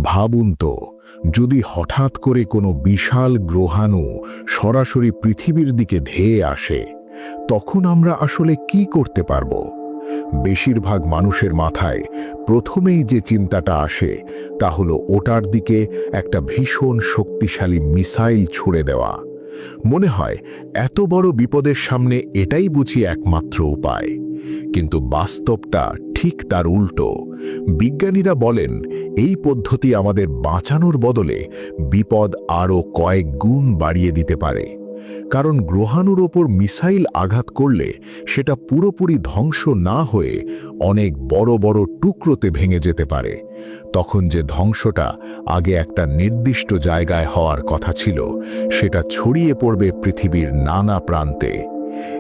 ভাবুন তো, যদি হঠাৎ করে কোনো বিশাল গ্রহাণু সরাসরি পৃথিবীর দিকে ধেয়ে আসে, তখন আমরা আসলে কি করতে পারব? বেশিরভাগ মানুষের মাথায় প্রথমেই যে চিন্তাটা আসে তা হলো ওটার দিকে একটা ভীষণ শক্তিশালী মিসাইল ছুড়ে দেওয়া। মনে হয় এত বড় বিপদের সামনে এটাই বুঝি একমাত্র উপায়। কিন্তু বাস্তবটা ঠিক তার উল্টো। বিজ্ঞানীরা বলেন এই পদ্ধতি আমাদের বাঁচানোর বদলে বিপদ আরও কয়েক গুণ বাড়িয়ে দিতে পারে। কারণ গ্রহাণুর ওপর মিসাইল আঘাত করলে সেটা পুরোপুরি ধ্বংস না হয়ে অনেক বড় বড় টুকরোতে ভেঙে যেতে পারে। তখন যে ধ্বংসটা আগে একটা নির্দিষ্ট জায়গায় হওয়ার কথা ছিল, সেটা ছড়িয়ে পড়বে পৃথিবীর নানা প্রান্তে।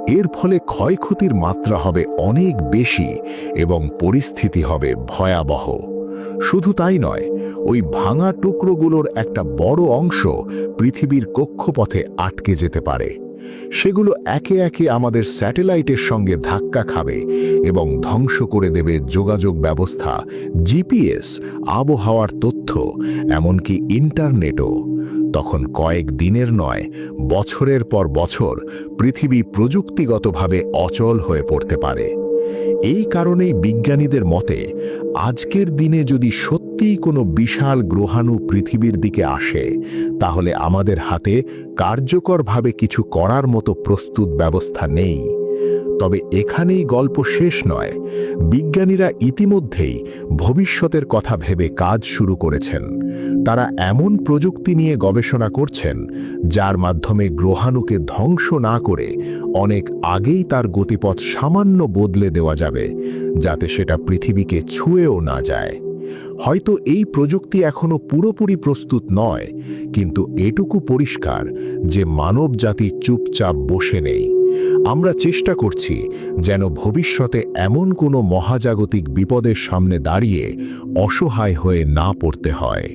এর ফলে ক্ষয়ক্ষতির মাত্রা হবে অনেক বেশি এবং পরিস্থিতি হবে ভয়াবহ। শুধু তাই নয়, ওই ভাঙা টুকরোগুলোর একটা বড় অংশ পৃথিবীর কক্ষপথে আটকে যেতে পারে। সেগুলো একে একে আমাদের স্যাটেলাইটের সঙ্গে ধাক্কা খাবে এবং ধ্বংস করে দেবে যোগাযোগ ব্যবস্থা, জিপিএস, আবহাওয়ার তথ্য, এমনকি ইন্টারনেটও। তখন কয়েক দিনের নয়, বছরের পর বছর পৃথিবী প্রযুক্তিগতভাবে অচল হয়ে পড়তে পারে। এই কারণেই বিজ্ঞানীদের মতে আজকের দিনে যদি সত্যিই কোনো বিশাল গ্রহাণু পৃথিবীর দিকে আসে, তাহলে আমাদের হাতে কার্যকরভাবে কিছু করার মতো প্রস্তুত ব্যবস্থা নেই। তবে এখানেই গল্প শেষ নয়। বিজ্ঞানীরা ইতিমধ্যেই ভবিষ্যতের কথা ভেবে কাজ শুরু করেছেন। তারা এমন প্রযুক্তি নিয়ে গবেষণা করছেন যার মাধ্যমে গ্রহাণুকে ধ্বংস না করে অনেক আগেই তার গতিপথ সামান্য বদলে দেওয়া যাবে, যাতে সেটা পৃথিবীকে ছুঁয়েও না যায়। হয়তো এই প্রযুক্তি এখনো পুরোপুরি প্রস্তুত নয়, কিন্তু এটুকু পরিষ্কার যে মানবজাতি চুপচাপ বসে নেই। আমরা চেষ্টা করছি যেন ভবিষ্যতে এমন কোনো মহাজাগতিক বিপদের সামনে দাঁড়িয়ে অসহায় হয়ে না পড়তে হয়।